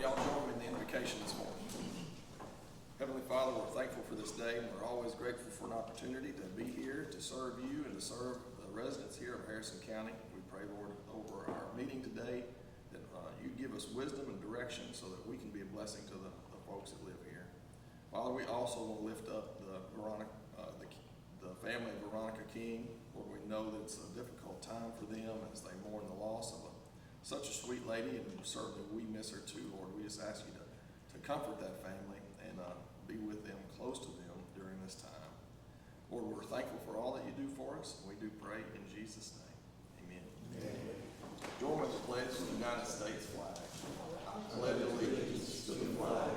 y'all join me in the invocation this morning? Heavenly Father, we're thankful for this day, and we're always grateful for an opportunity to be here to serve you and to serve the residents here of Harrison County. We pray, Lord, over our meeting today that you give us wisdom and direction so that we can be a blessing to the folks that live here. Father, we also want to lift up the family of Veronica King. Lord, we know that it's a difficult time for them as they mourn the loss of such a sweet lady, and certainly we miss her too, Lord. We just ask you to comfort that family and be with them, close to them during this time. Lord, we're thankful for all that you do for us, and we do pray in Jesus' name. Amen. Amen. Join with the pledge of the United States flag. I pledge allegiance to the flag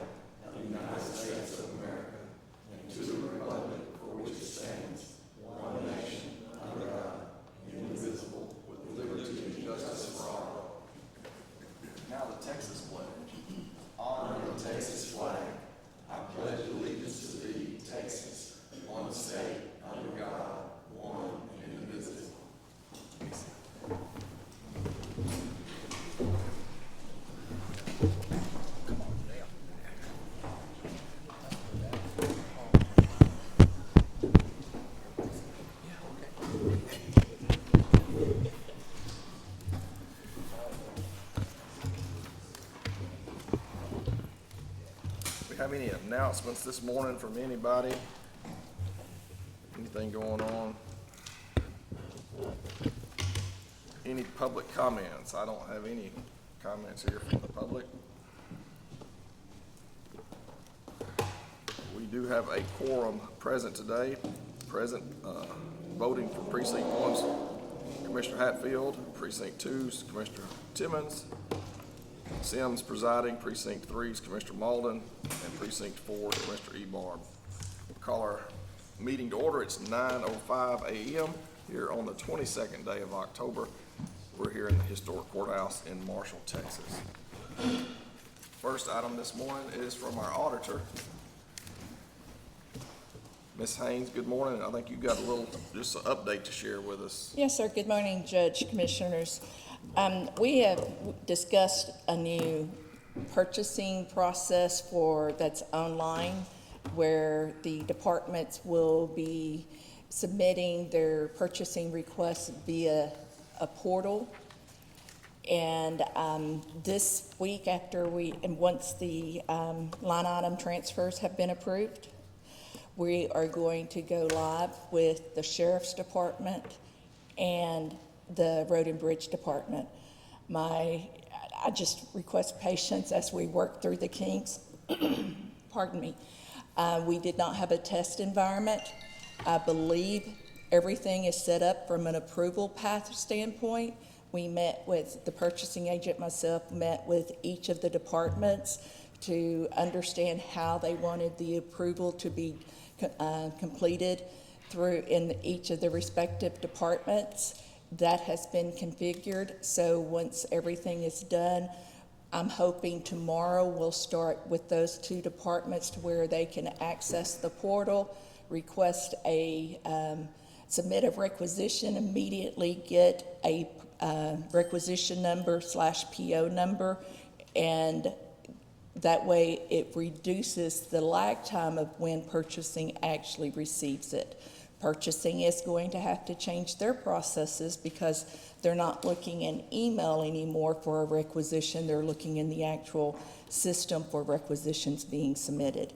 of the United States of America and to the republic for which it stands, one nation, under God, indivisible, with liberty and justice for all. Now the Texas pledge. Honor the Texas flag. I pledge allegiance to thee, Texas, one state, under God, one and indivisible. Have any announcements this morning from anybody? Anything going on? Any public comments? I don't have any comments here from the public. We do have a quorum present today. Present voting for Precinct 1's Commissioner Hatfield, Precinct 2's Commissioner Timmons, Sims presiding, Precinct 3's Commissioner Malden, and Precinct 4, Commissioner Ebarb. We'll call our meeting to order. It's 9:05 a.m. here on the 22nd day of October. We're here in the historic courthouse in Marshall, Texas. First item this morning is from our auditor. Ms. Haynes, good morning. I think you got just an update to share with us. Yes, sir. Good morning, Judge, Commissioners. We have discussed a new purchasing process that's online, where the departments will be submitting their purchasing requests via a portal. And this week, once the line item transfers have been approved, we are going to go live with the Sheriff's Department and the Road and Bridge Department. I just request patience as we work through the kinks. Pardon me. We did not have a test environment. I believe everything is set up from an approval path standpoint. We met with the purchasing agent, myself, met with each of the departments to understand how they wanted the approval to be completed through in each of the respective departments. That has been configured, so once everything is done, I'm hoping tomorrow we'll start with those two departments to where they can access the portal, request submit a requisition, immediately get a requisition number / PO number, and that way it reduces the lag time of when purchasing actually receives it. Purchasing is going to have to change their processes because they're not looking in email anymore for a requisition. They're looking in the actual system for requisitions being submitted.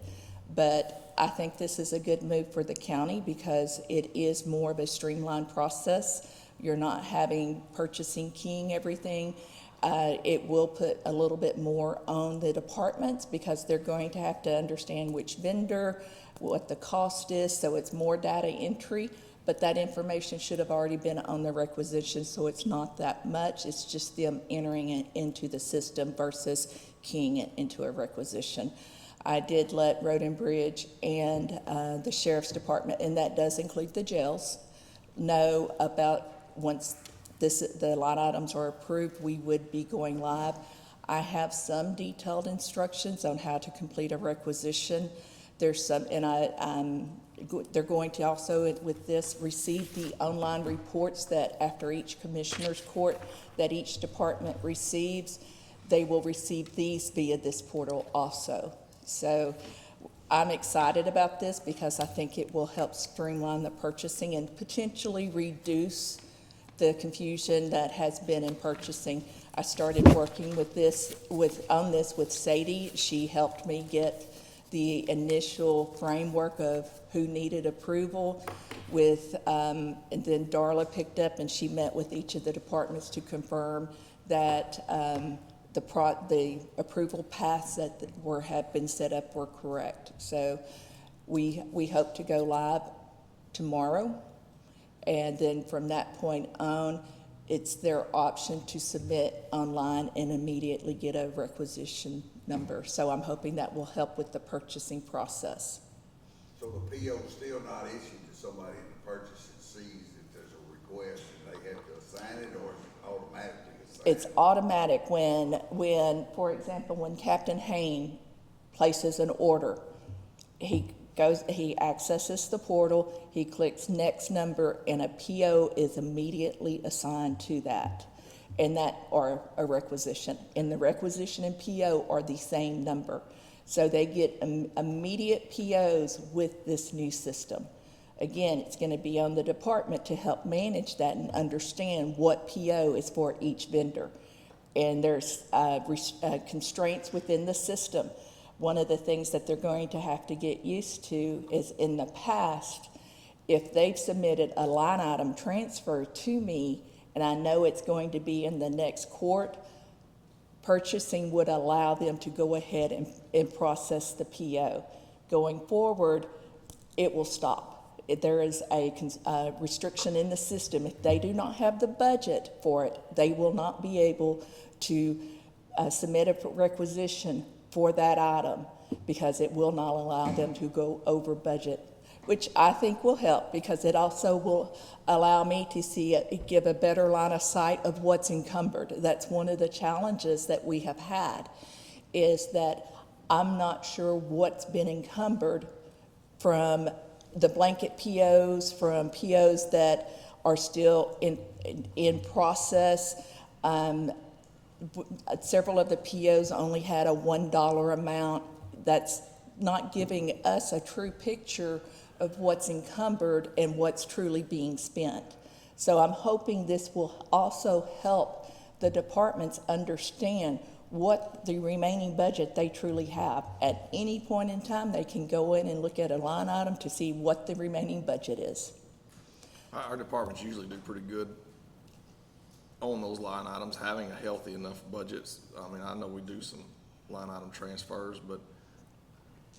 But I think this is a good move for the county because it is more of a streamlined process. You're not having purchasing keying everything. It will put a little bit more on the departments because they're going to have to understand which vendor, what the cost is, so it's more data entry, but that information should have already been on the requisition, so it's not that much. It's just them entering it into the system versus keying it into a requisition. I did let Road and Bridge and the Sheriff's Department, and that does include the jails, know about once the line items are approved, we would be going live. I have some detailed instructions on how to complete a requisition. There's some, and they're going to also, with this, receive the online reports that after each commissioner's court that each department receives. they will receive these via this portal also. So I'm excited about this because I think it will help streamline the purchasing and potentially reduce the confusion that has been in purchasing. I started working on this with Sadie. She helped me get the initial framework of who needed approval and then Darla picked up and she met with each of the departments to confirm that the approval paths that have been set up were correct. So we hope to go live tomorrow, and then from that point on, it's their option to submit online and immediately get a requisition number. So I'm hoping that will help with the purchasing process. So the PO is still not issued to somebody in the purchase that sees that there's a request and they have to assign it, or is it automatically assigned? It's automatic when, for example, when Captain Hain places an order, he accesses the portal, he clicks next number, and a PO is immediately assigned to that. And that, or a requisition. And the requisition and PO are the same number. So they get immediate POs with this new system. Again, it's going to be on the department to help manage that and understand what PO is for each vendor. And there's constraints within the system. One of the things that they're going to have to get used to is, in the past, if they've submitted a line item transfer to me and I know it's going to be in the next court, purchasing would allow them to go ahead and process the PO. Going forward, it will stop. There is a restriction in the system. If they do not have the budget for it, they will not be able to submit a requisition for that item because it will not allow them to go over budget, which I think will help because it also will allow me to give a better line of sight of what's encumbered. That's one of the challenges that we have had, is that I'm not sure what's been encumbered from the blanket POs, from POs that are still in process. Several of the POs only had a $1 amount. That's not giving us a true picture of what's encumbered and what's truly being spent. So I'm hoping this will also help the departments understand what the remaining budget they truly have. At any point in time, they can go in and look at a line item to see what the remaining budget is. Our departments usually do pretty good on those line items, having a healthy enough budgets. I mean, I know we do some line item transfers, but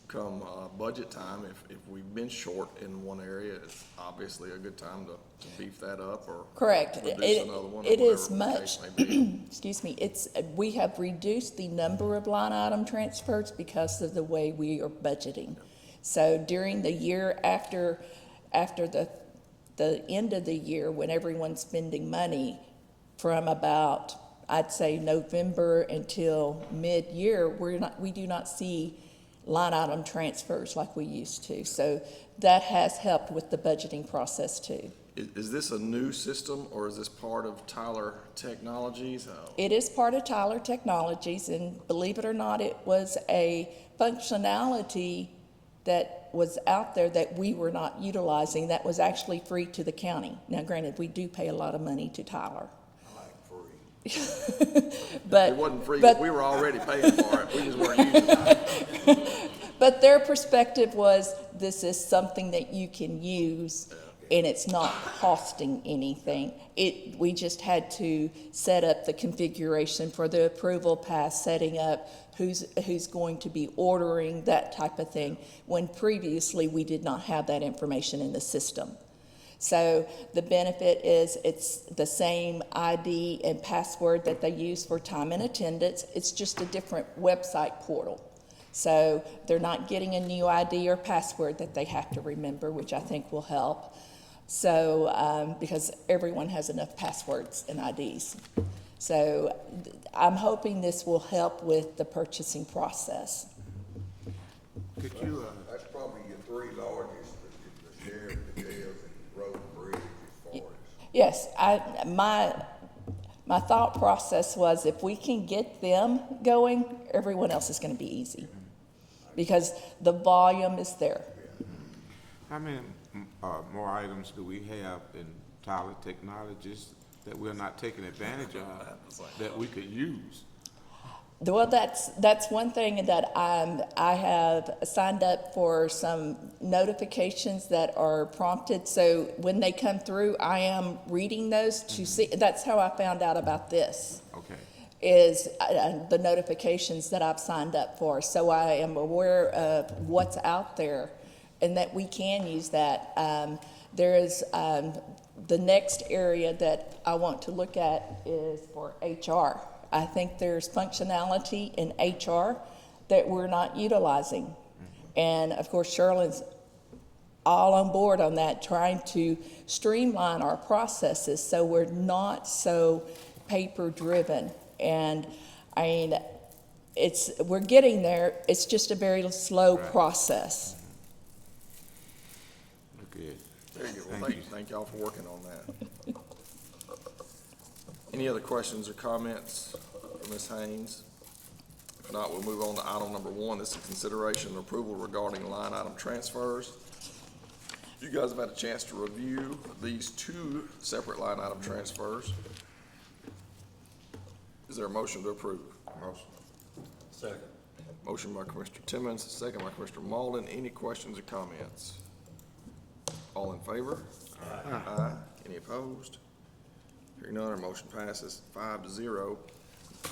come budget time, if we've been short in one area, it's obviously a good time to beef that up or Correct. reduce another one. It is whatever the much, case may be. excuse me, we have reduced the number of line item transfers because of the way we are budgeting. So during the year after the end of the year, when everyone's spending money, from about, I'd say, November until mid-year, we do not see line item transfers like we used to. So that has helped with the budgeting process too. Is this a new system or is this part of Tyler Technologies? It is part of Tyler Technologies, and believe it or not, it was a functionality that was out there that we were not utilizing that was actually free to the county. Now granted, we do pay a lot of money to Tyler. But it wasn't free, but we were already paying for it. We just weren't using it. But their perspective was, this is something that you can use and it's not costing anything. We just had to set up the configuration for the approval pass, setting up who's going to be ordering, that type of thing, when previously we did not have that information in the system. So the benefit is it's the same ID and password that they use for time and attendance. It's just a different website portal. So they're not getting a new ID or password that they have to remember, which I think will help. So because everyone has enough passwords and IDs. So I'm hoping this will help with the purchasing process. Could you, that's probably your three largest, the sheriff, the jails, and road and bridge as far as. Yes, my my thought process was if we can get them going, everyone else is gonna be easy. Because the volume is there. How many more items do we have in Tyler Technologies that we're not taking advantage of that we could use? Well, that's one thing that I have signed up for some notifications that are prompted. So when they come through, I am reading those to see. That's how I found out about this. Okay. Is the notifications that I've signed up for. So I am aware of what's out there and that we can use that. There is the next area that I want to look at is for HR. I think there's functionality in HR that we're not utilizing. And of course, Sherlin's all on board on that, trying to streamline our processes so we're not so paper-driven. And I mean, we're getting there. It's just a very slow process. Good. Very good. Well, thank y'all for working on that. Any other questions or comments for Ms. Haynes? If not, we'll move on to item number 1. This is consideration and approval regarding line item transfers. You guys have had a chance to review these 2 separate line item transfers. Is there a motion to approve? Motion. Second. Motion by Commissioner Timmons, second by Commissioner Malden. Any questions or comments? All in favor? Aye. Any opposed? Hearing none, our motion passes 5-0.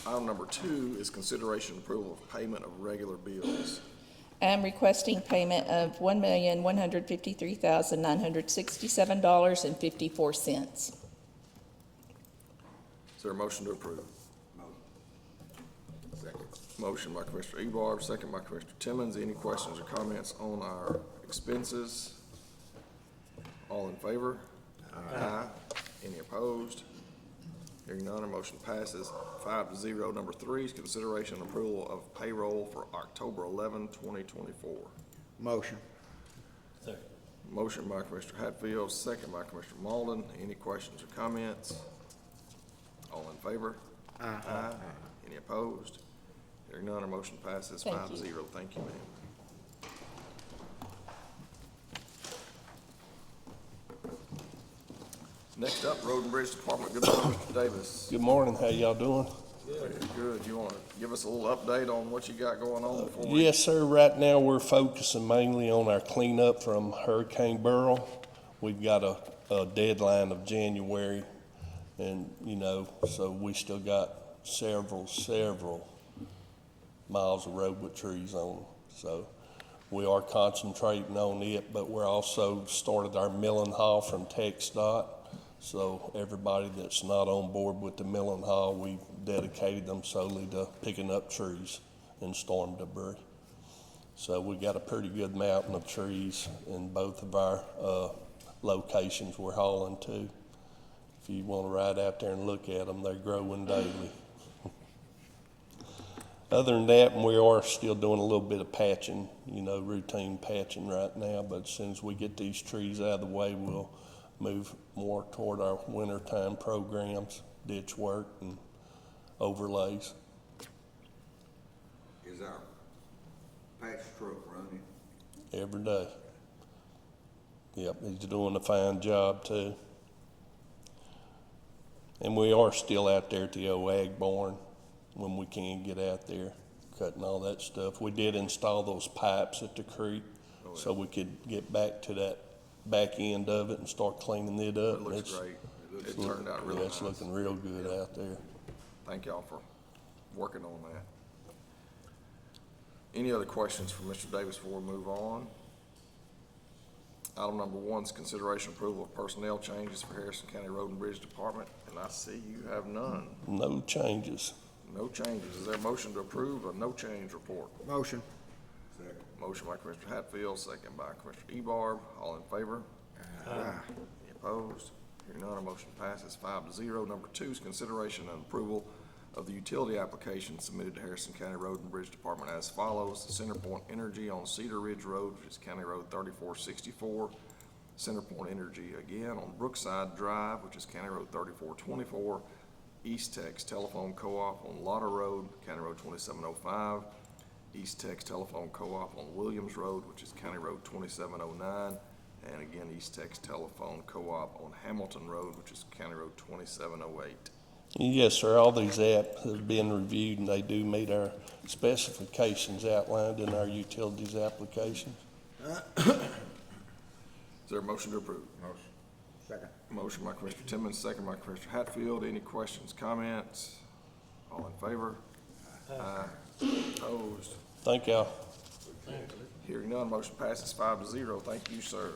Item number 2 is consideration and approval of payment of regular bills. I'm requesting payment of $1,153,967.54. Is there a motion to approve? Second. Motion by Commissioner Ebarb, second by Commissioner Timmons. Any questions or comments on our expenses? All in favor? Aye. Any opposed? Hearing none, our motion passes 5-0. Number 3 is consideration and approval of payroll for October 11, 2024. Motion. Motion by Commissioner Hatfield, second by Commissioner Malden. Any questions or comments? All in favor? Aye. Any opposed? Hearing none, our motion passes Thank 5-0. you. Thank you, ma'am. Next up, Road and Bridge Department. Good morning, Mr. Davis. Good morning, how y'all doing? Very good. You want to give us a little update on what you got going on before we? Yes, sir, right now we're focusing mainly on our cleanup from Hurricane Beryl. We've got a deadline of January, and, so we still got several miles of road with trees on them. So we are concentrating on it, but we're also started our milling haul from TxDOT. So everybody that's not on board with the milling haul, we dedicated them solely to picking up trees and storm debris. So we got a pretty good mountain of trees in both of our locations we're hauling to. If you want to ride out there and look at them, they're growing daily. Other than that, we are still doing a little bit of patching, routine patching right now, but as soon as we get these trees out of the way, we'll move more toward our wintertime programs, ditch work and overlays. Is our patch truck running? Every day. Yep, he's doing a fine job too. And we are still out there at the old ag barn when we can get out there, cutting all that stuff. We did install those pipes at the creek so we could get back to that back end of it and start cleaning it up. It looks great. It turned out really nice. It's looking real good out there. Thank y'all for working on that. Any other questions for Mr. Davis before we move on? Item number 1 is consideration approval of personnel changes for Harrison County Road and Bridge Department, and I see you have none. No changes. No changes. Is there a motion to approve a no change report? Motion. Second. Motion by Commissioner Hatfield, second by Commissioner Ebarb. All in favor? Aye. Any opposed? Hearing none, our motion passes 5-0. Number 2 is consideration and approval of the utility application submitted to Harrison County Road and Bridge Department as follows. CenterPoint Energy on Cedar Ridge Road, which is County Road 3464. CenterPoint Energy again on Brookside Drive, which is County Road 3424. East Tex Telephone Co-op on Lauder Road, County Road 2705, East Tex Telephone Co-op on Williams Road, which is County Road 2709, and again, East Tex Telephone Co-op on Hamilton Road, which is County Road 2708. Yes, sir, all these apps have been reviewed and they do meet our specifications outlined in our utilities application. Is there a motion to approve? Motion. Second. Motion by Commissioner Timmons, second by Commissioner Hatfield. Any questions, comments? All in favor? Aye. Opposed? Thank y'all. Hearing none, motion passes 5-0. Thank you, sir.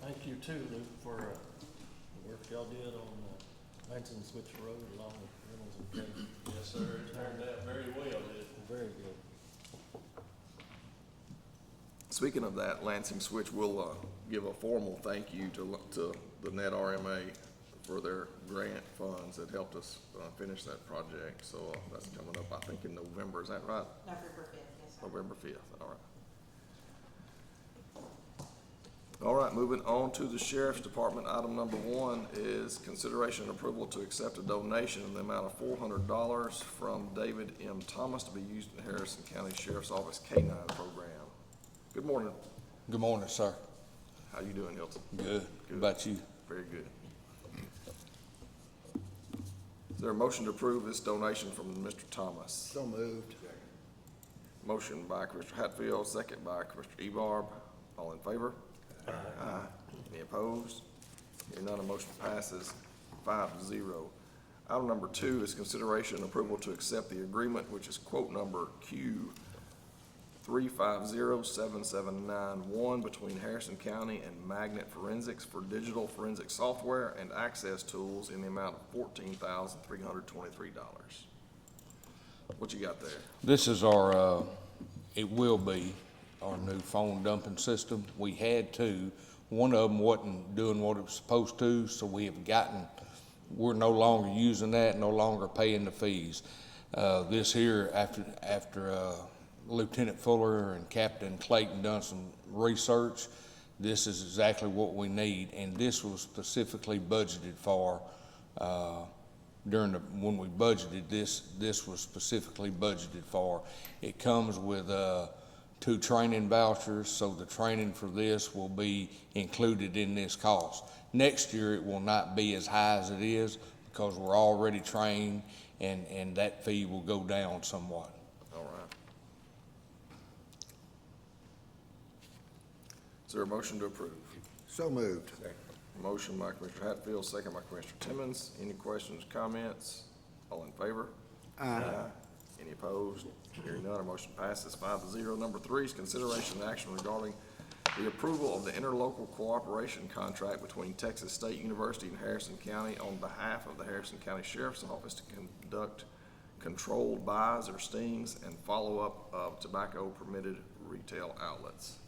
Thank you too, Luke, for the work y'all did on Lansing Switch Road along with Reynolds and Kennedy. Yes, sir, it turned out very well, Very good. Speaking of that, Lansing Switch will give a formal thank you to the Net RMA for their grant funds that helped us finish that project. So that's coming up, I think, in November. Is that right? November 5th, yes, sir. November 5th, all right. All right, moving on to the Sheriff's Department. Item number 1 is consideration and approval to accept a donation in the amount of $400 from David M. Thomas to be used in Harrison County Sheriff's Office K-9 program. Good morning. Good morning, sir. How you doing, Hilton? Good. How about you? Very good. Is there a motion to approve this donation from Mr. Thomas? So moved. Motion by Commissioner Hatfield, second by Commissioner Ebarb. All in favor? Aye. Any opposed? Hearing none, the motion passes 5-0. Item number 2 is consideration and approval to accept the agreement, which is quote number Q3507791 between Harrison County and Magnet Forensics for digital forensic software and access tools in the amount of $14,323. What you got there? This is our, it will be our new phone dumping system. We had two. One of them wasn't doing what it was supposed to, so we're no longer using that, no longer paying the fees. This here, after Lieutenant Fuller and Captain Clayton done some research, this is exactly what we need, and this was specifically budgeted for, when we budgeted this was specifically budgeted for. It comes with 2 training vouchers, so the training for this will be included in this cost. Next year, it will not be as high as it is because we're already trained, and that fee will go down somewhat. All right. Is there a motion to approve? So moved. Motion by Commissioner Hatfield, second by Commissioner Timmons. Any questions, comments? All in favor? Aye. Any opposed? Hearing none, our motion passes 5-0. Number 3 is consideration and action regarding the approval of the interlocal cooperation contract between Texas State University and Harrison County on behalf of the Harrison County Sheriff's Office to conduct controlled buys or stings and follow-up of tobacco permitted retail outlets.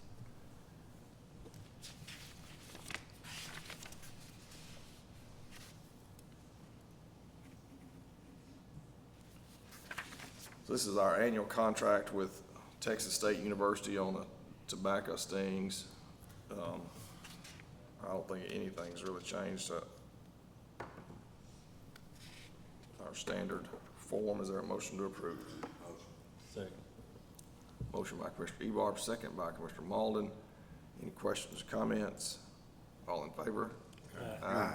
So this is our annual contract with Texas State University on the tobacco stings. I don't think anything's really changed. Our standard form. Is there a motion to approve? Second. Motion by Commissioner Ebarb, second by Commissioner Malden. Any questions or comments? All in favor? Aye.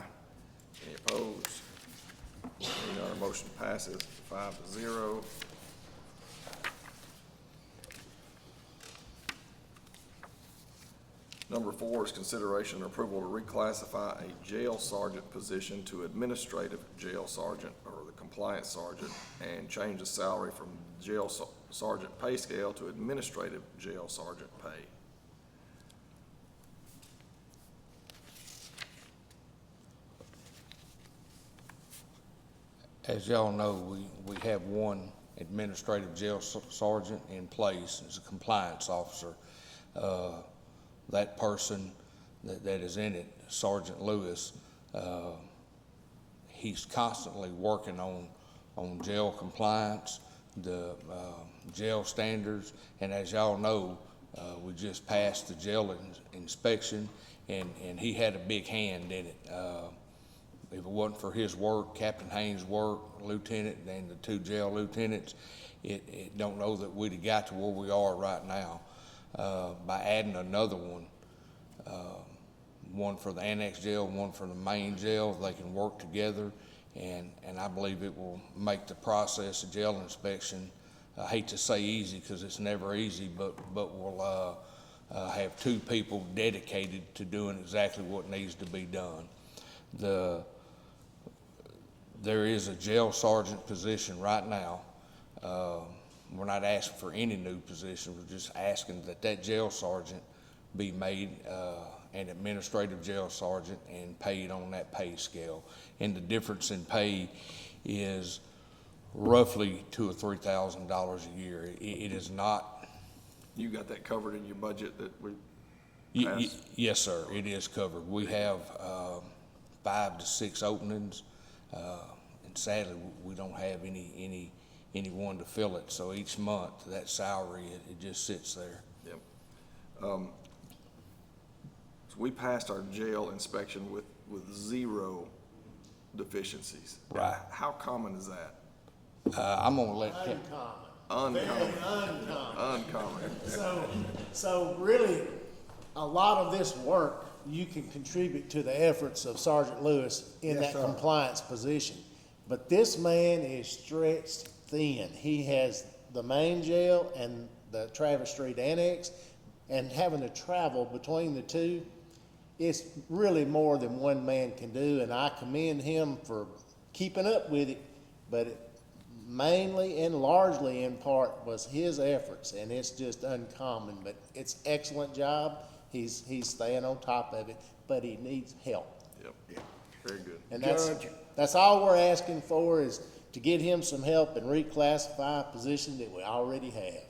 Any opposed? Hearing none, our motion passes 5-0. Number 4 is consideration and approval to reclassify a jail sergeant position to administrative jail sergeant or the compliance sergeant and change the salary from jail sergeant pay scale to administrative jail sergeant pay. As y'all know, we have one administrative jail sergeant in place as a compliance officer. That person that is in it, Sergeant Lewis, he's constantly working on jail compliance, the jail standards, and as y'all know, we just passed the jail inspection, and he had a big hand in it. if it wasn't for his work, Captain Haynes' work, lieutenant, and the 2 jail lieutenants, it don't know that we'd have got to where we are right now. By adding another one for the annex jail, one for the main jail, they can work together, and I believe it will make the process of jail inspection, I hate to say easy because it's never easy, but we'll have 2 people dedicated to doing exactly what needs to be done. There is a jail sergeant position right now. We're not asking for any new position, we're just asking that jail sergeant be made an administrative jail sergeant and paid on that pay scale. And the difference in pay is roughly $2,000 or $3,000 a year. It is not. You got that covered in your budget that we passed? Yes, sir, it is covered. We have 5 to 6 openings, and sadly, we don't have anyone to fill it. So each month, that salary, it just sits there. Yep. So we passed our jail inspection with 0 deficiencies. Right. How common is that? I'm gonna let Uncommon. Uncommon. Very uncommon. Uncommon. So really, a lot of this work, you can contribute to the efforts of Sergeant Lewis in that compliance position. But this man is stretched thin. He has the main jail and the Travis Street Annex, and having to travel between the 2, it's really more than one man can do, and I commend him for keeping up with it, but it mainly and largely in part was his efforts, and it's just uncommon, but it's excellent job. He's staying on top of it, but he needs help. Yep. Very good. And that's all we're asking for, is to get him some help and reclassify a position that we already have.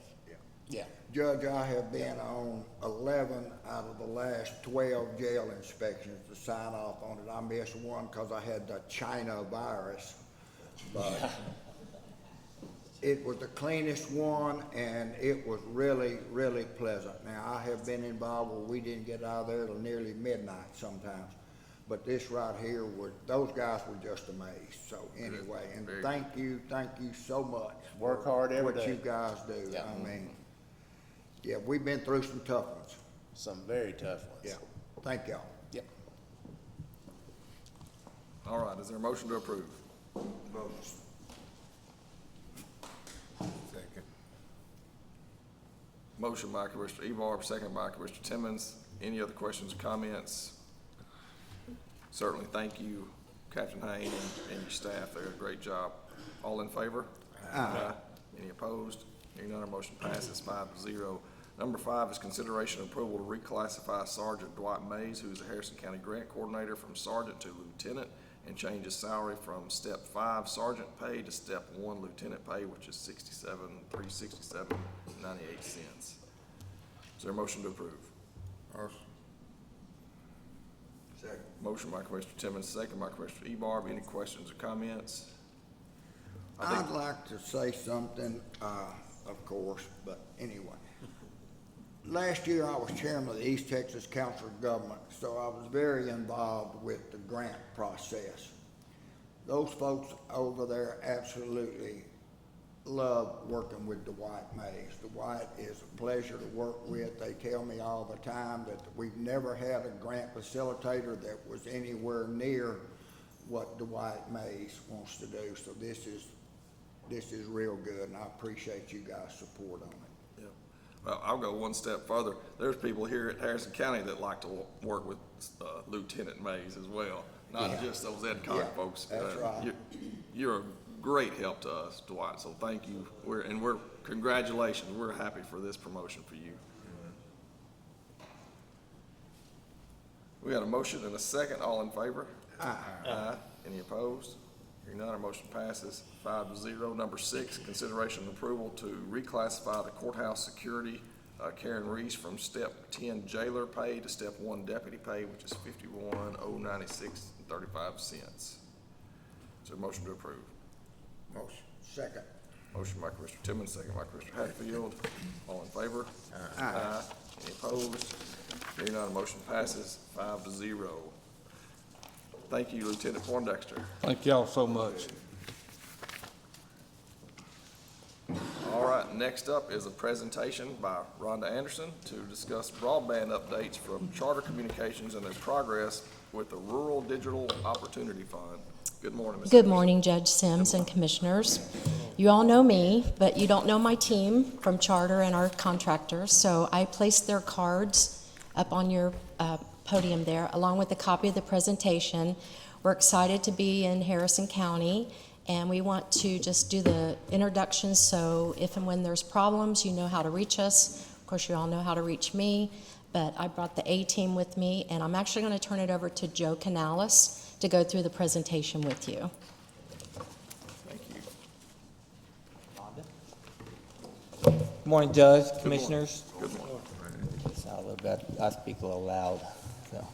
Yeah. Judge, I have been on 11 out of the last 12 jail inspections to sign off on it. I missed one because I had the China virus. But it was the cleanest one, and it was really, really pleasant. Now, I have been involved where we didn't get out of there till nearly midnight sometimes. But this right here, those guys were just amazed. So anyway, and thank you so much. Work hard every day. What you guys do. Yeah. I mean, yeah, we've been through some tough ones. Some very tough ones. Yeah, thank y'all. Yep. All right, is there a motion to approve? Second. Motion by Commissioner Ebarb, second by Commissioner Timmons. Any other questions or comments? Certainly, thank you, Captain Hayne and your staff. They did a great job. All in favor? Aye. Any opposed? Hearing none, our motion passes 5-0. Number 5 is consideration and approval to reclassify Sergeant Dwight Mays, who is a Harrison County Grant Coordinator, from Sergeant to Lieutenant, and change his salary from Step 5 Sergeant pay to Step 1 Lieutenant pay, which is $367.98. Is there a motion to approve? Second. Motion by Commissioner Timmons, second by Commissioner Ebarb. Any questions or comments? I'd like to say something, of course, but anyway. Last year, I was chairman of the East Texas Council of Government, so I was very involved with the grant process. Those folks over there absolutely love working with Dwight Mays. Dwight is a pleasure to work with. They tell me all the time that we've never had a grant facilitator that was anywhere near what Dwight Mays wants to do. So this is real good, and I appreciate you guys' support on it. Yeah. Well, I'll go one step further. There's people here at Harrison County that like to work with Lieutenant Mays as well, not just those EdCon Yeah, folks. that's right. You're a great help to us, Dwight, so thank you. Congratulations. We're happy for this promotion for you. We got a motion and a second. All in favor? Aye. Any opposed? Hearing none, our motion passes 5-0. Number 6, consideration and approval to reclassify the courthouse security, Karen Reese, from Step 10 jailer pay to Step 1 deputy pay, which is $51,096.35. Is there a motion to approve? Motion. Second. Motion by Commissioner Timmons, second by Commissioner Hatfield. All in favor? Aye. Any opposed? Hearing none, motion passes 5-0. Thank you, Lieutenant Poindexter. Thank y'all so much. All right, next up is a presentation by Rhonda Anderson to discuss broadband updates from Charter Communications and their progress with the Rural Digital Opportunity Fund. Good morning, Ms. Good Anderson. morning, Judge Sims and Commissioners. You all know me, but you don't know my team from Charter and our contractors, so I placed their cards up on your podium there, along with a copy of the presentation. We're excited to be in Harrison County, and we want to just do the introductions, so if and when there's problems, you know how to reach us. Of course, you all know how to reach me, but I brought the A-team with me, and I'm actually going to turn it over to Joe Canales to go through the presentation with you. Thank you. Good morning, Judge, Commissioners. Good morning. Sound a little bit, I speak a little loud, so.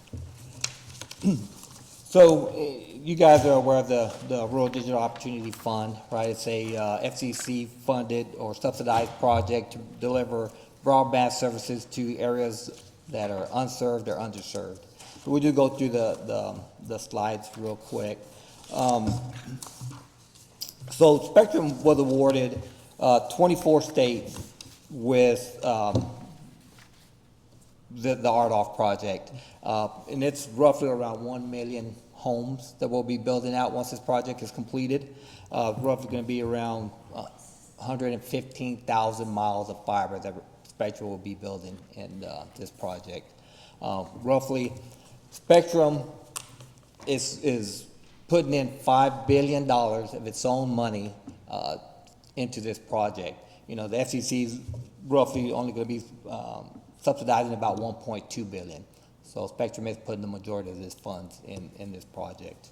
So, you guys are aware of the Rural Digital Opportunity Fund, right? It's a FCC-funded or subsidized project to deliver broadband services to areas that are unserved or underserved. So we do go through the slides real quick. So Spectrum was awarded 24 states with the RDOF project. And it's roughly around 1 million homes that we'll be building out once this project is completed. Roughly going to be around 115,000 miles of fiber that Spectrum will be building in this project. Roughly, Spectrum is putting in $5 billion of its own money into this project. You know, the FCC is roughly only going to be subsidizing about $1.2 billion. So Spectrum is putting the majority of this funds in this project.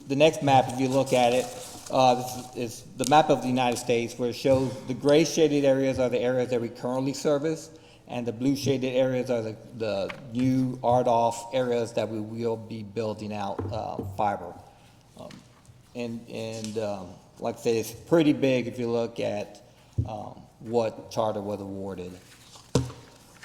The next map, if you look at it, this is the map of the United States, where it shows the gray shaded areas are the areas that we currently service, and the blue shaded areas are the new RDOF areas that we will be building out fiber. Like I said, it's pretty big if you look at what Charter was awarded.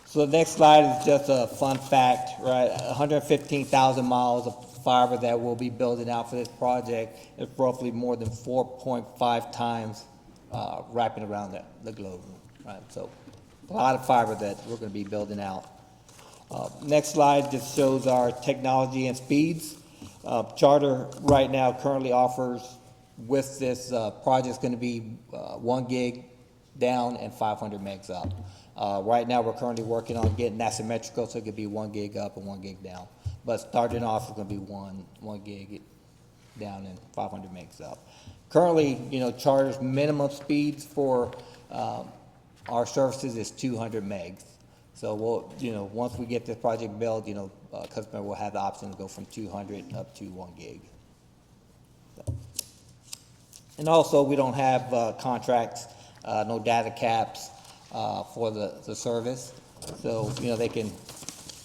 So the next slide is just a fun fact, right? 115,000 miles of fiber that we'll be building out for this project is roughly more than 4.5 times wrapping around the globe, right? So a lot of fiber that we're going to be building out. Next slide just shows our technology and speeds. Charter right now currently offers, with this project, it's going to be 1 gig down and 500 megs up. Right now, we're currently working on getting that symmetrical, so it could be 1 gig up and 1 gig down. But starting off, it's going to be one gig down and 500 megs up. Currently, you know, Charter's minimum speeds for our services is 200 megs. So we'll, you know, once we get this project built, you know, customer will have the option to go from 200 up to 1 gig. And also, we don't have contracts, no data caps for the service. So, you know, they can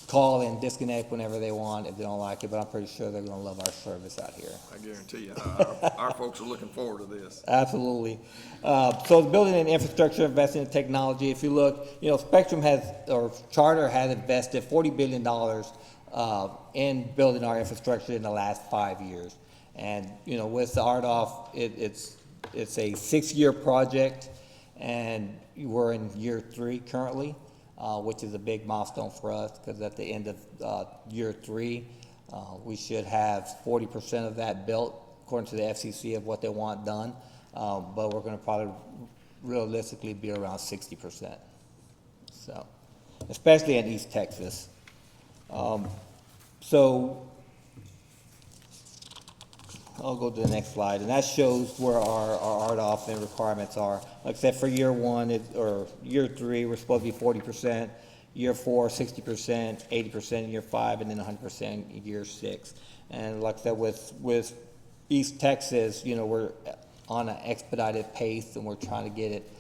call and disconnect whenever they want if they don't like it, but I'm pretty sure they're gonna love our service out here. I guarantee you, our folks are looking forward to this. Absolutely. So the building and infrastructure, investing in technology, if you look, you know, Spectrum has, or Charter has invested $40 billion in building our infrastructure in the last 5 years. And, you know, with the RDOF, it's a 6-year project, and we're in year 3 currently, which is a big milestone for us, because at the end of year 3, we should have 40% of that built, according to the FCC, of what they want done. But we're going to probably realistically be around 60%. So, especially in East Texas. So, I'll go to the next slide, and that shows where our RDOF and requirements are. Like I said, for year 1 or year 3, we're supposed to be 40%. Year 4, 60%, 80% in year 5, and then 100% in year 6. And like I said, with East Texas, you know, we're on an expedited pace, and we're trying to get it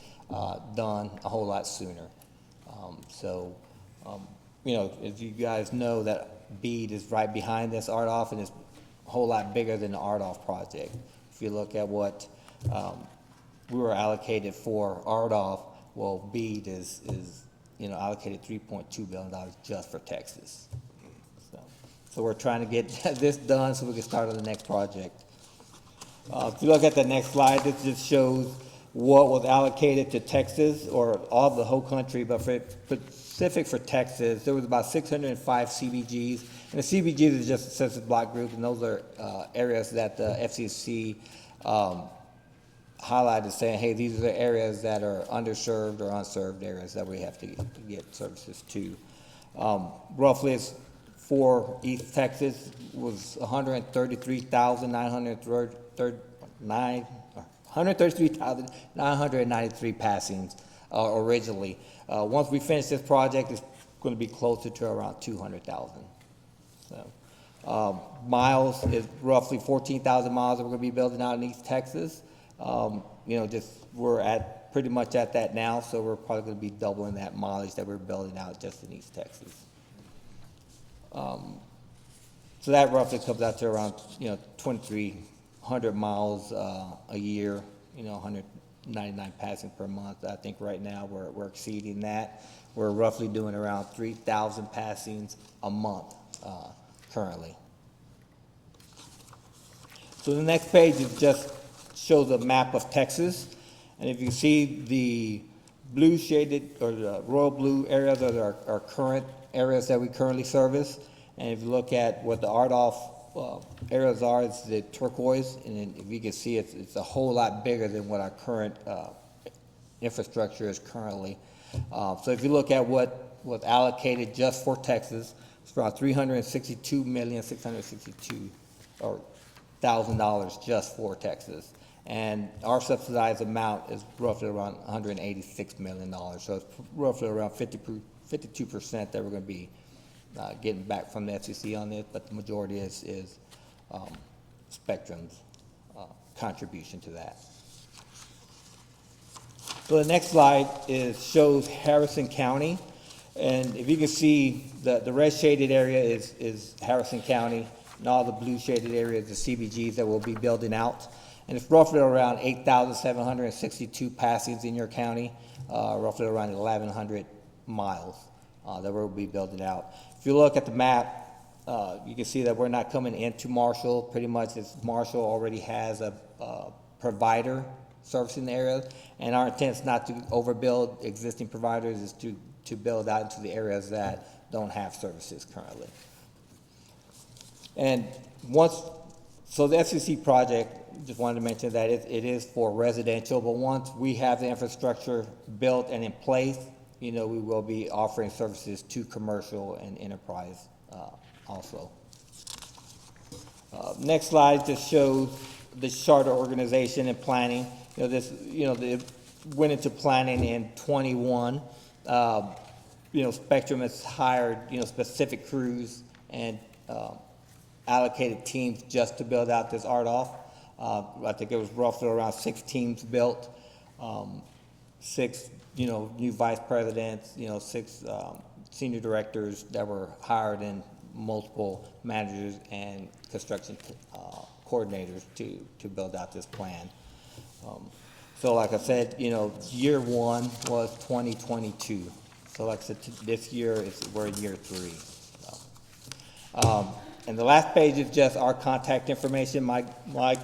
done a whole lot sooner. You know, as you guys know, that BEAD is right behind this RDOF, and it's a whole lot bigger than the RDOF project. If you look at what we were allocated for RDOF, well, BEAD is you know, allocated $3.2 billion just for Texas. So So we're trying to get this done so we can start on the next project. If you look at the next slide, this just shows what was allocated to Texas, or all the whole country, but for specific for Texas, there was about 605 CBGs. And the CBGs is just a census block group, and those are areas that the FCC highlighted, saying, hey, these are the areas that are underserved or unserved areas that we have to get services to. Roughly, it's for East Texas was 133,993 passings originally. Once we finish this project, it's going to be closer to around 200,000. So, miles is roughly 14,000 miles that we're going to be building out in East Texas. We're at pretty much at that now, so we're probably going to be doubling that mileage that we're building out just in East Texas. So that roughly comes out to around 2,300 miles a year. 199 passing per month. I think right now we're exceeding that. We're roughly doing around 3,000 passings a month currently. So the next page is just shows a map of Texas, and if you see the blue shaded or the royal blue areas are our current areas that we currently service, and if you look at what the RDOF areas are, it's the turquoise, and if you can see, it's a whole lot bigger than what our current infrastructure is currently. So if you look at what was allocated just for Texas, it's around $362,662,000 just for Texas. And our subsidized amount is roughly around $186 million. So it's roughly around 52% that we're going to be getting back from the FCC on this, but the majority is Spectrum's contribution to that. So the next slide shows Harrison County, and if you can see, the red shaded area is Harrison County, and all the blue shaded areas are CBGs that we'll be building out. And it's roughly around 8,762 passings in your county, roughly around 1,100 miles that we'll be building out. If you look at the map, you can see that we're not coming into Marshall. Pretty much, Marshall already has a provider servicing the area, and our intent is not to overbuild existing providers, is to build out into the areas that don't have services currently. And so the FCC project, just wanted to mention that it is for residential, but once we have the infrastructure built and in place, we will be offering services to commercial and enterprise also. Next slide just shows the charter organization and planning. They went into planning in 21. Spectrum has hired, specific crews and allocated teams just to build out this RDOF. I think it was roughly around 6 teams built, 6, new vice presidents, 6 senior directors that were hired, and multiple managers and construction coordinators to build out this plan. So like I said, year 1 was 2022. So like I said, this year we're in year 3. So. And the last page is just our contact information, my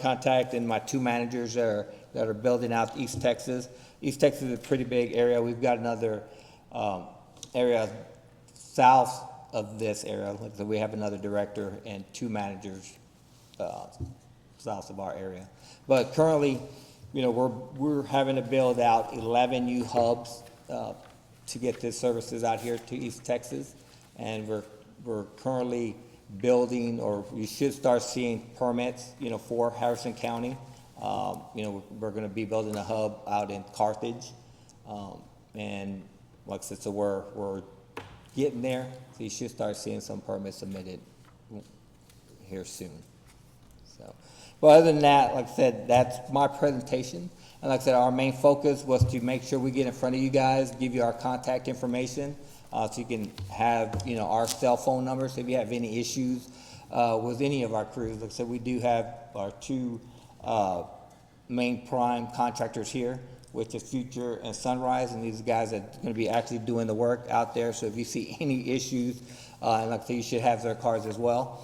contact and my 2 managers that are building out East Texas. East Texas is a pretty big area. We've got another area south of this area. So we have another director and 2 managers south of our area. But currently, we're having to build out 11 new hubs to get the services out here to East Texas, and we're currently building, or we should start seeing permits, for Harrison County. We're going to be building a hub out in Carthage, and like I said, so we're getting there. So you should start seeing some permits submitted here soon. So, but other than that, like I said, that's my presentation. And like I said, our main focus was to make sure we get in front of you guys, give you our contact information, so you can have, our cell phone numbers. So if you have any issues with any of our crews, like I said, we do have our 2 main prime contractors here. which is Future and Sunrise, and these guys are gonna be actually doing the work out there, so if you see any issues, and like I say, you should have their cards as well.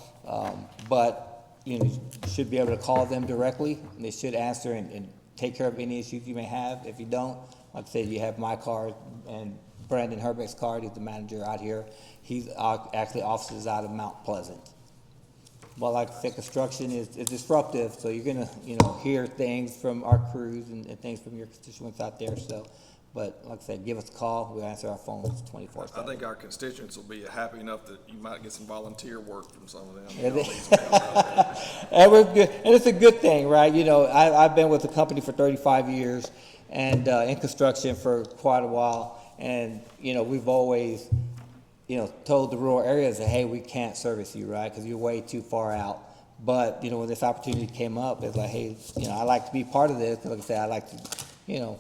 But, you know, you should be able to call them directly, and they should answer and take care of any issues you may have. If you don't, like I said, you have my card and Brandon Herbeck's card, he's the manager out here. He's actually offices out of Mount Pleasant. Well, like I said, construction is disruptive, so you're gonna, you know, hear things from our crews and things from your constituents out there, so. But like I said, give us a call, we'll answer our phones 24/7. I think our constituents will be happy enough that you might get some volunteer work from some of them. Yeah, You know, these guys out there. And we're good, and it's a good thing, right? You know, I've been with the company for 35 years and, in construction for quite a while. And, you know, we've always, you know, told the rural areas that, hey, we can't service you, right? Because you're way too far out. But, you know, when this opportunity came up, it's like, hey, you know, I like to be part of this. 'Cause like I said, I like to, you know,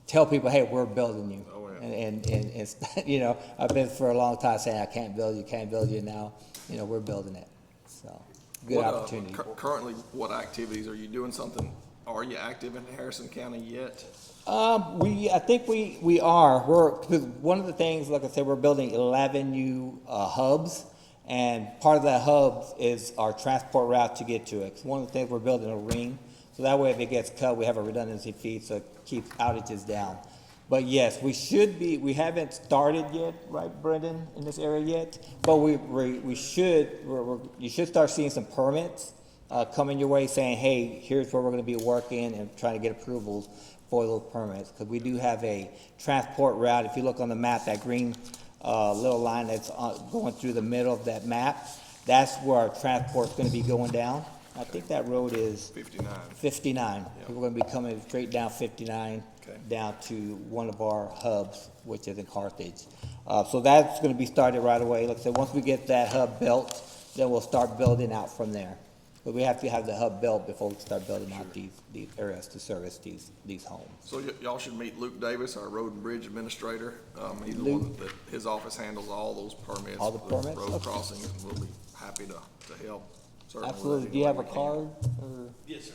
tell people, hey, we're building you. Oh, yeah. And, you know, I've been for a long time saying, I can't build you. Now, you know, we're building it. So, good What, opportunity. Currently, what activities, are you doing something, are you active in Harrison County yet? I think we are. Because one of the things, like I said, we're building 11 new hubs, and part of that hub is our transport route to get to it. So one of the things, we're building a ring, so that way if it gets cut, we have a redundancy fee, so it keeps outages down. But yes, we haven't started yet, right, Brendan, in this area yet? But you should start seeing some permits coming your way saying, hey, here's where we're gonna be working, and trying to get approvals for those permits, because we do have a transport route. If you look on the map, that green little line that's going through the middle of that map, that's where our transport's gonna be going down. I think that road is 59. 59. We're gonna be coming straight down 59, Okay. down to one of our hubs, which is in Carthage. So that's gonna be started right away. Like I said, once we get that hub built, then we'll start building out from there. But we have to have the hub built before we start building out these areas to service these homes. So y'all should meet Luke Davis, our road and bridge administrator. He's the one that, his office handles all those permits. All the permits? Road Okay. crossings, and we'll be happy to help. certainly with Absolutely. any Do you have way a we can. card? Yes, sir.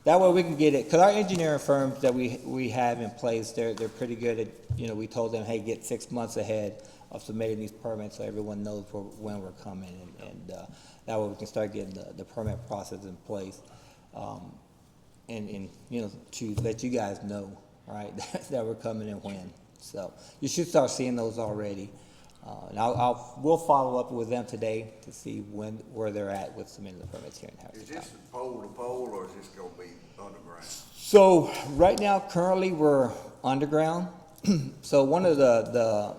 That way we can get it, because our engineering firms that we have in place, they're pretty good at, you know, we told them, hey, get 6 months ahead of submitting these permits, so everyone knows when we're coming, and that way we can start getting the permit process in place. And, you know, to let you guys know, right, that we're coming and when. So you should start seeing those already. And we'll follow up with them today to see where they're at with submitting the permits here in Harrison Is County. this pole to pole, or is this gonna be underground? So right now, currently, we're underground. So one of the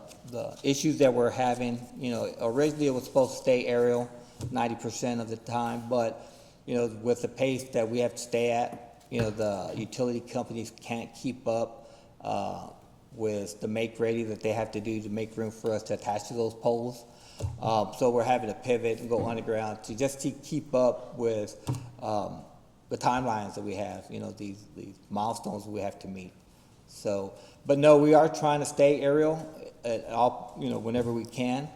issues that we're having, you know, originally it was supposed to stay aerial 90% of the time, but, you know, with the pace that we have to stay at, you know, the utility companies can't keep up with the make ready that they have to do to make room for us to attach to those poles. So we're having to pivot and go underground to keep up with the timelines that we have, you know, these milestones we have to meet. So, but no, we are trying to stay aerial at all, you know, whenever we can.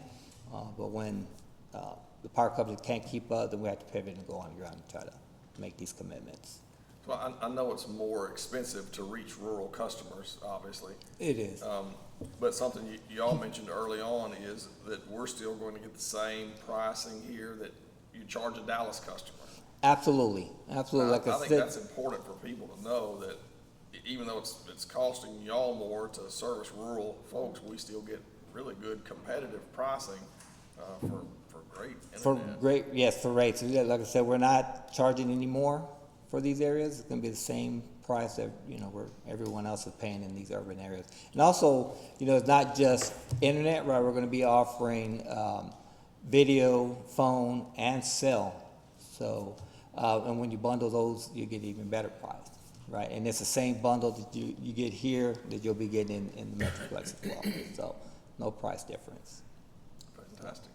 But when the power companies can't keep up, then we have to pivot and go underground and try to make these commitments. Well, I know it's more expensive to reach rural customers, obviously. It is. But something you all mentioned early on is that we're still going to get the same pricing here that you charge a Dallas customer. Absolutely, absolutely. Like I I think said, that's important for people to know that even though it's costing y'all more to service rural folks, we still get really good competitive pricing for great for internet. great, yes, for rates. Yeah, like I said, we're not charging any more for these areas. It's gonna be the same price that, you know, where everyone else is paying in these urban areas. And also, you know, it's not just internet, right? We're gonna be offering video, phone, and cell. So, and when you bundle those, you get even better price, right? And it's the same bundle that you get here that you'll be getting in the Metroplex as well. So, no price difference. Fantastic.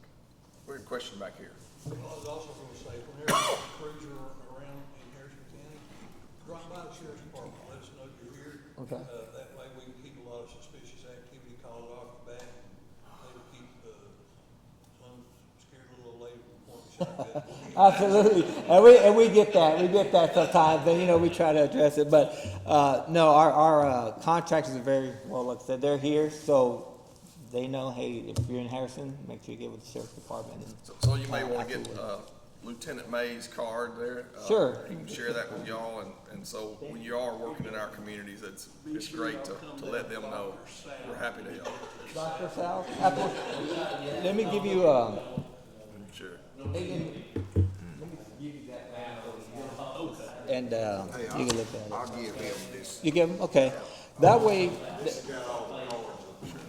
We have a question back here. I was also going to say, whenever crews are around in Harrison County, drop by the sheriff's department, let us know you're here. Okay. That way we can keep a lot of suspicious activity called off the bat. Maybe keep some scared little lady from Point Shotgun. Absolutely, and we get that sometimes, and, you know, we try to address it, but, no, our contractors are very, well, like I said, they're here, so they know, hey, if you're in Harrison, make sure you get with the sheriff's department. And So you may wanna get, Lieutenant May's card there. Sure. He can share that with y'all, and so when you are working in our communities, it's great to let them know. We're happy to help. Dr. Sal, let me give you, Sure. and, you can look at it. I'll give him this. You give them, okay. That way,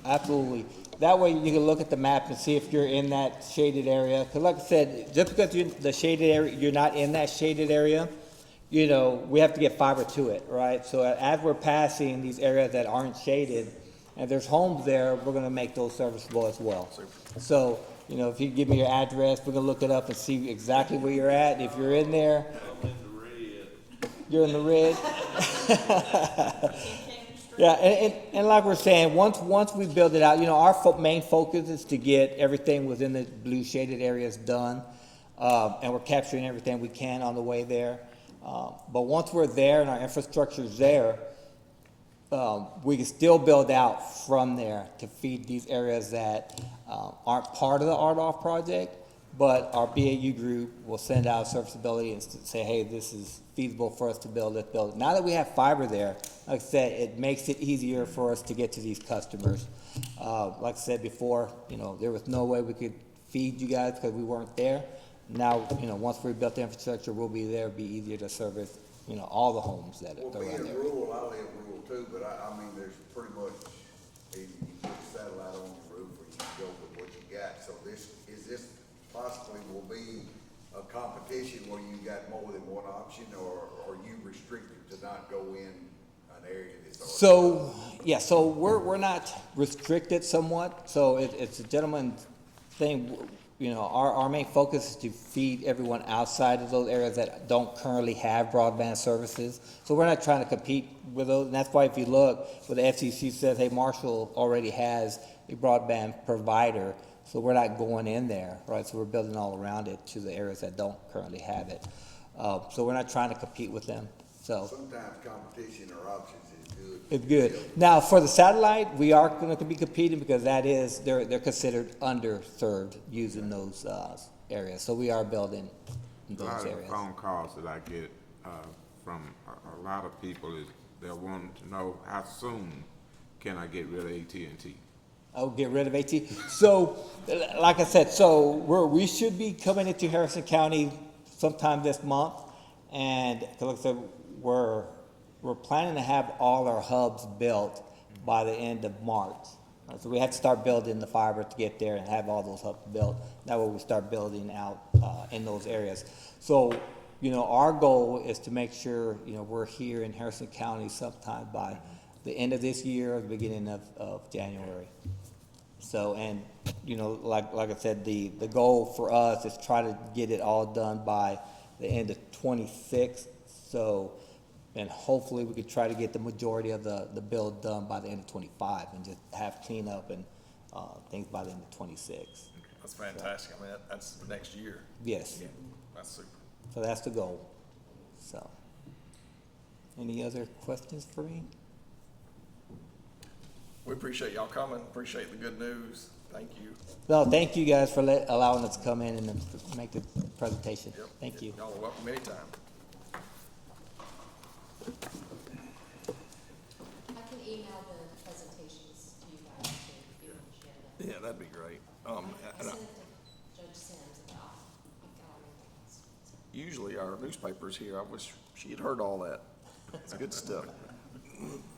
absolutely. That way you can look at the map and see if you're in that shaded area. Because like I said, just because you're in the shaded area, you're not in that shaded area, you know, we have to get fiber to it, right? So as we're passing these areas that aren't shaded, and there's homes there, we're gonna make those serviceable as well. So, you know, if you give me your address, we're gonna look it up and see exactly where you're at. If you're in there, you're in the red. Yeah, and like we're saying, once we build it out, you know, our main focus is to get everything within the blue shaded areas done. And we're capturing everything we can on the way there. But once we're there and our infrastructure's there, we can still build out from there to feed these areas that aren't part of the RDOF project, but our BAU group will send out serviceability and say, hey, this is feasible for us to build, let's build it. Now that we have fiber there, like I said, it makes it easier for us to get to these customers. Like I said before, you know, there was no way we could feed you guys because we weren't there. Now, you know, once we built the infrastructure, we'll be there, it'll be easier to service, you know, all the homes that Well, are around being there. rural, I live rural too, but I mean, there's pretty much, you put a satellite on the roof or you can go with what you got. So is this possibly will be a competition where you got more than one option, or are you restricted to not go in an area that's already? So, yeah, so we're not restricted somewhat, so it's a gentleman's thing. You know, our main focus is to feed everyone outside of those areas that don't currently have broadband services. So we're not trying to compete with those, and that's why if you look, where the FCC says, hey, Marshall already has a broadband provider, so we're not going in there, right? So we're building all around it to the areas that don't currently have it. So we're not trying to compete with them, so. Sometimes competition or options is good. It's good. Now, for the satellite, we are going to be competing because that is, they're considered underserved using those areas. So we are building in A lot those of the areas. phone calls that I get from a lot of people is they're wanting to know how soon can I get rid of AT&T? Oh, get rid of AT. So, like I said, so we should be coming into Harrison County sometime this month, and like I said, we're planning to have all our hubs built by the end of March. So we have to start building the fiber to get there and have all those hubs built. That way we start building out in those areas. So, you know, our goal is to make sure, you know, we're here in Harrison County sometime by the end of this year or the beginning of January. So, and, you know, like I said, the goal for us is try to get it all done by the end of 26. So, and hopefully we could try to get the majority of the build done by the end of 25 and just have cleanup and things by the end of 26. That's fantastic. I mean, that's next year. Yes. That's super. So that's the goal. So, any other questions for me? We appreciate y'all coming, appreciate the good news. Thank you. No, thank you guys for allowing us to come in and make the presentation. Yep. Thank you. Y'all are welcome anytime. I can email the presentations to you guys too, if you want to share them. Yeah, that'd be great. I And sent it to Judge Sims, but I've got all your things. usually our newspaper's here. I wish she had heard all that. It's good stuff.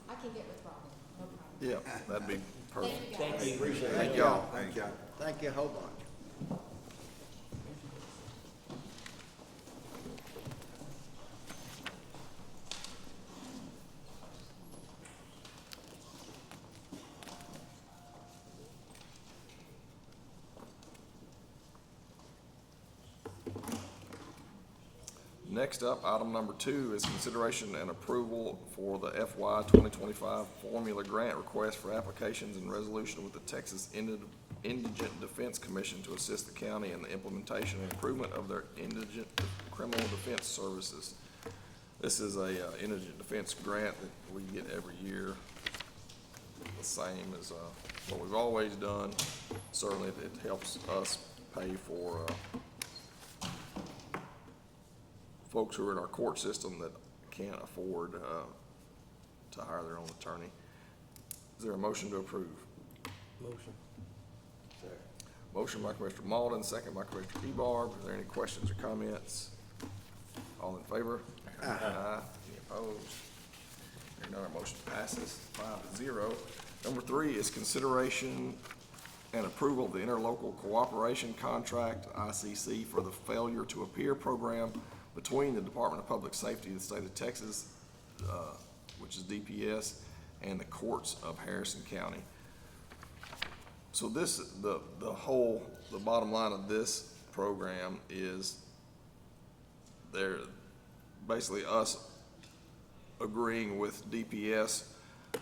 I can get with Robin, no problem. Yeah, that'd be perfect. Thank you guys. Thank y'all. Thank you. Thank you, hold on. Next up, item number 2 is consideration and approval for the FY 2025 formula grant request for applications and resolution with the Texas Indigent Defense Commission to assist the county in the implementation and improvement of their indigent criminal defense services. This is a indigent defense grant that we get every year, the same as what we've always done. Certainly, it helps us pay for folks who are in our court system that can't afford to hire their own attorney. Is there a motion to approve? Motion. Motion by Commissioner Malden, second by Commissioner Ebarb. Are there any questions or comments? All in favor? Aye. Any opposed? Hearing none, our motion passes 5-0. Number 3 is consideration and approval of the interlocal cooperation contract, ICC, for the failure to appear program between the Department of Public Safety of the State of Texas, which is DPS, and the courts of Harrison County. So this, the bottom line of this program is they're basically us agreeing with DPS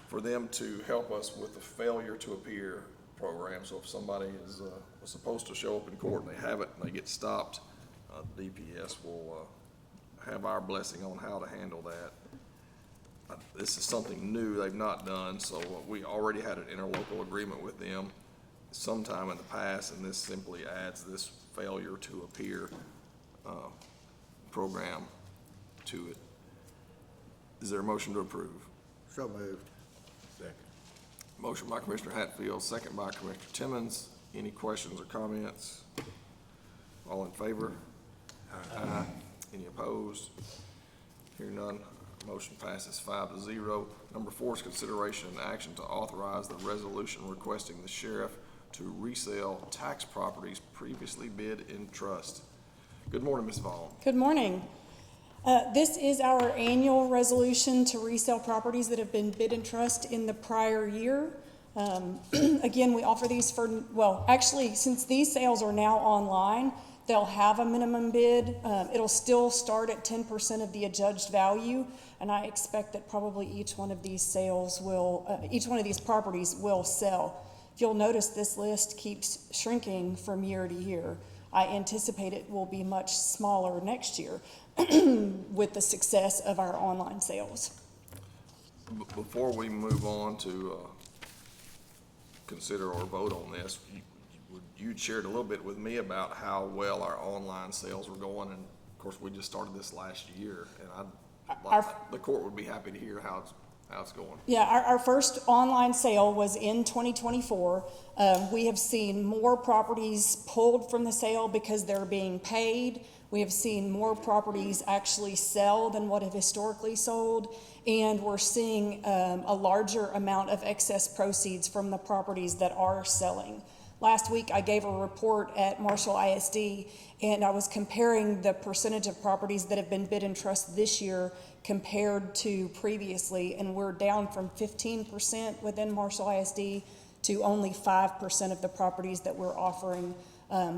for them to help us with the failure to appear program. So if somebody is, was supposed to show up in court and they haven't and they get stopped, DPS will, have our blessing on how to handle that. This is something new they've not done, so we already had an interlocal agreement with them sometime in the past, and this simply adds this failure to appear program to it. Is there a motion to approve? So moved. Motion by Commissioner Hatfield, second by Commissioner Timmons. Any questions or comments? All in favor? Aye. Any opposed? Hearing none, motion passes 5-0. Number 4 is consideration and action to authorize the resolution requesting the sheriff to resell tax properties previously bid in trust. Good morning, Ms. Vaughn. Good morning. This is our annual resolution to resell properties that have been bid in trust in the prior year. Again, we offer these for, well, actually, since these sales are now online, they'll have a minimum bid. It'll still start at 10% of the adjudged value, and I expect that probably each one of these sales will, each one of these properties will sell. If you'll notice, this list keeps shrinking from year to year. I anticipate it will be much smaller next year with the success of our online sales. Before we move on to consider or vote on this, you'd shared a little bit with me about how well our online sales were going, and of course, we just started this last year, and the court would be happy to hear how it's going. Yeah, our first online sale was in 2024. We have seen more properties pulled from the sale because they're being paid. We have seen more properties actually sell than what have historically sold, and we're seeing a larger amount of excess proceeds from the properties that are selling. Last week, I gave a report at Marshall ISD, and I was comparing the percentage of properties that have been bid in trust this year compared to previously, and we're down from 15% within Marshall ISD to only 5% of the properties that we're offering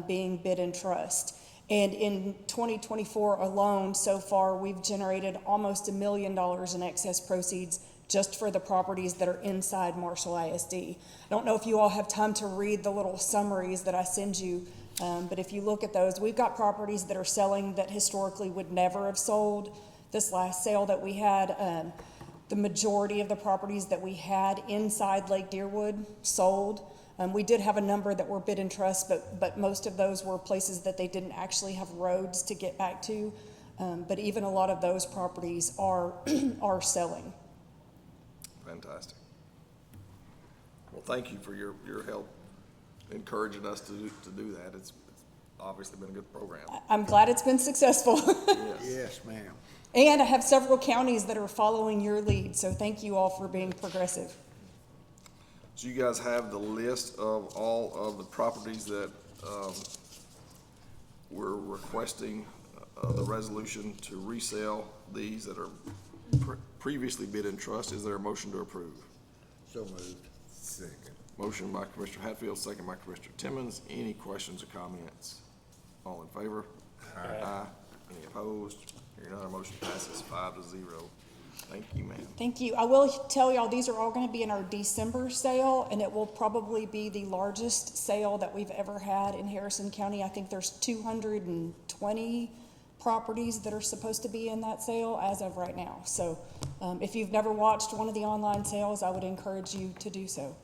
being bid in trust. And in 2024 alone, so far, we've generated almost $1 million in excess proceeds just for the properties that are inside Marshall ISD. I don't know if you all have time to read the little summaries that I send you, but if you look at those, we've got properties that are selling that historically would never have sold. This last sale that we had, the majority of the properties that we had inside Lake Deerwood sold. We did have a number that were bid in trust, but most of those were places that they didn't actually have roads to get back to. But even a lot of those properties are selling. Fantastic. Well, thank you for your help encouraging us to do that. It's obviously been a good program. I'm glad it's been successful. Yes, ma'am. And I have several counties that are following your lead, so thank you all for being progressive. So you guys have the list of all of the properties that we're requesting the resolution to resell these that are previously bid in trust. Is there a motion to approve? So moved. Second. Motion by Commissioner Hatfield, second by Commissioner Timmons. Any questions or comments? All in favor? Aye. Any opposed? Hearing none, our motion passes 5-0. Thank you, ma'am. Thank you. I will tell y'all, these are all gonna be in our December sale, and it will probably be the largest sale that we've ever had in Harrison County. I think there's 220 properties that are supposed to be in that sale as of right now. So, if you've never watched one of the online sales, I would encourage you to do so.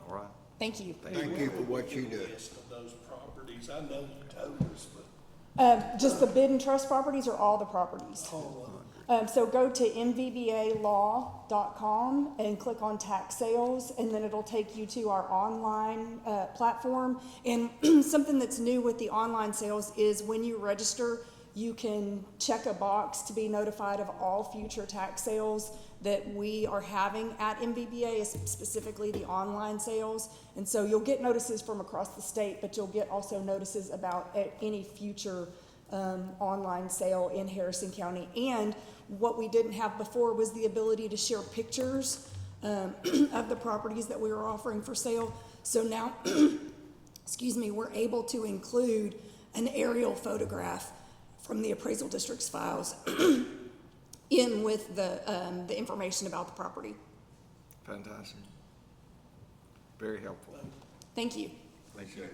All right. Thank you. Thank you for what you do. List of those properties, I know you told us, but Just the bid and trust properties or all the properties? So go to mvbalaw.com and click on tax sales, and then it'll take you to our online platform. And something that's new with the online sales is when you register, you can check a box to be notified of all future tax sales that we are having at MVBA, specifically the online sales. And so you'll get notices from across the state, but you'll get also notices about any future online sale in Harrison County. And what we didn't have before was the ability to share pictures of the properties that we were offering for sale. So now, excuse me, we're able to include an aerial photograph from the appraisal district's files in with the information about the property. Fantastic. Very helpful. Thank you. Thank you.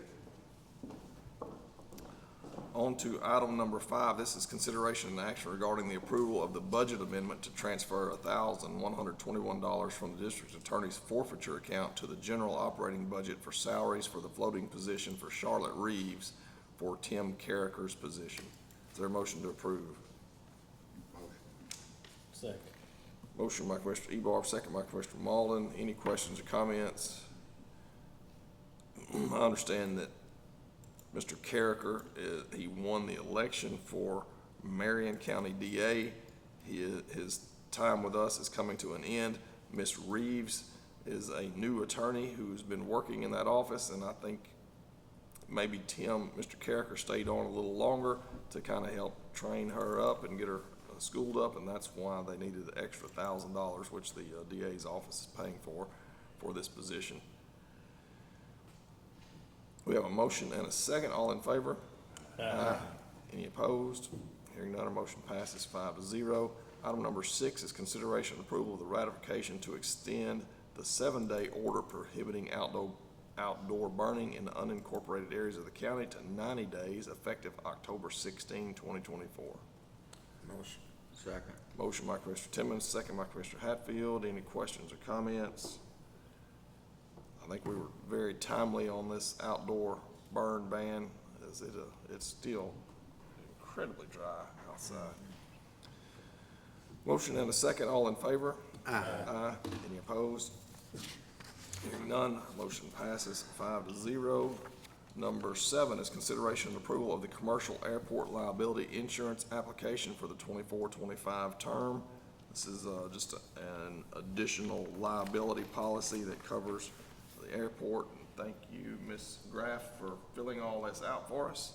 On to item number 5. This is consideration and action regarding the approval of the budget amendment to transfer $1,121 from the district attorney's forfeiture account to the general operating budget for salaries for the floating position for Charlotte Reeves for Tim Carricker's position. Is there a motion to approve? Second. Motion by Commissioner Ebar, second by Commissioner Malden. Any questions or comments? I understand that Mr. Carricker, he won the election for Marion County DA. His time with us is coming to an end. Ms. Reeves is a new attorney who's been working in that office, and I think maybe Mr. Carricker stayed on a little longer to kind of help train her up and get her schooled up, and that's why they needed the extra $1,000, which the DA's office is paying for this position. We have a motion and a second. All in favor? Aye. Any opposed? Hearing none, our motion passes 5-0. Item number 6 is consideration and approval of the ratification to extend the 7-day order prohibiting outdoor burning in the unincorporated areas of the county to 90 days effective October 16, 2024. Motion. Second. Motion by Commissioner Timmons, second by Commissioner Hatfield. Any questions or comments? I think we were very timely on this outdoor burn ban, as it's still incredibly dry outside. Motion and a second. All in favor? Aye. Aye. Any opposed? Hearing none, motion passes 5-0. Number 7 is consideration and approval of the commercial airport liability insurance application for the 24-25 term. This is just an additional liability policy that covers the airport. Thank you, Ms. Graff, for filling all this out for us.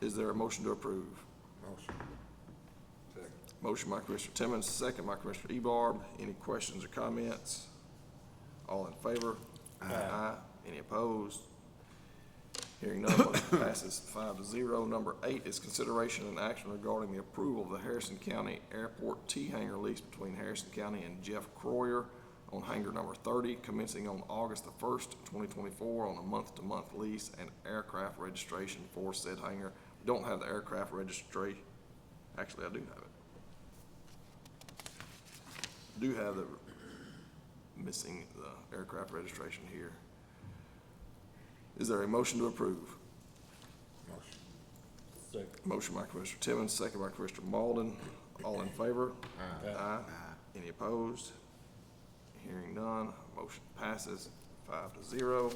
Is there a motion to approve? Motion. Second. Motion by Commissioner Timmons, second by Commissioner Ebarb. Any questions or comments? All in favor? Aye. Any opposed? Hearing none, motion passes 5-0. Number 8 is consideration and action regarding the approval of the Harrison County Airport T-hangar lease between Harrison County and Jeff Croyer on hangar number 30, commencing on August the 1st, 2024, on a month-to-month lease and aircraft registration for said hangar. We don't have the aircraft registry. Actually, I do have it. Do have the missing the aircraft registration here. Is there a motion to approve? Motion. Second. Motion by Commissioner Timmons, second by Commissioner Malden. All in favor? Aye. Any opposed? Hearing none, motion passes 5-0.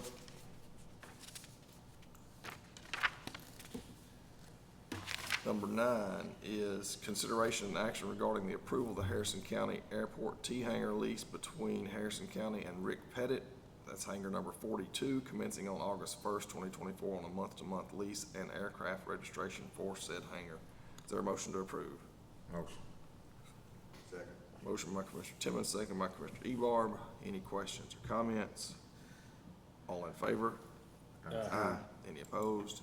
Number 9 is consideration and action regarding the approval of the Harrison County Airport T-hangar lease between Harrison County and Rick Pettit. That's hangar number 42, commencing on August 1st, 2024, on a month-to-month lease and aircraft registration for said hangar. Is there a motion to approve? Motion. Second. Motion by Commissioner Timmons, second by Commissioner Ebarb. Any questions or comments? All in favor? Aye. Any opposed?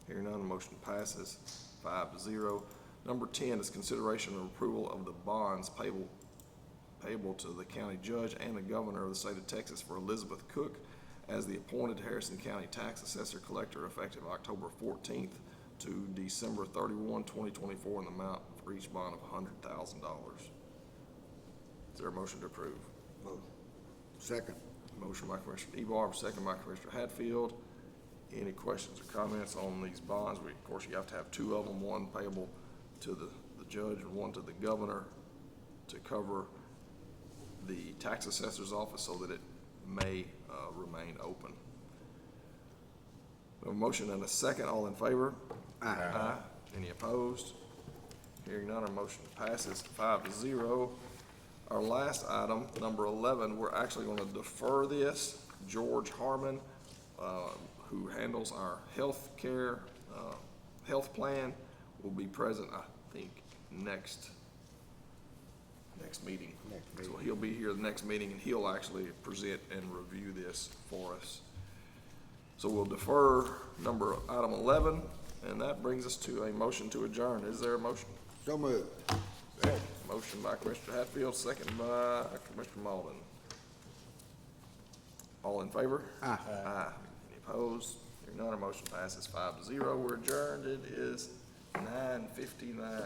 Hearing none, the motion passes 5-0. Number 10 is consideration of approval of the bonds payable to the county judge and the governor of the state of Texas for Elizabeth Cook as the appointed Harrison County Tax Assessor Collector effective October 14th to December 31, 2024, in the amount for each bond of $100,000. Is there a motion to approve? Second. Motion by Commissioner Ebar, second by Commissioner Hatfield. Any questions or comments on these bonds? Of course, you have to have two of them, one payable to the judge and one to the governor to cover the tax assessor's office so that it may remain open. We have a motion and a second. All in favor? Aye. Any opposed? Hearing none, our motion passes 5-0. Our last item, number 11, we're actually going to defer this. George Harmon, who handles our health plan, will be present, I think, next meeting. So he'll be here the next meeting, and he'll actually present and review this for us. So we'll defer item 11, and that brings us to a motion to adjourn. Is there a motion? So moved. Motion by Commissioner Hatfield, second by Commissioner Malden. All in favor? Aye. Aye. Any opposed? Hearing none, our motion passes 5-0. We're adjourned. It is 9:59.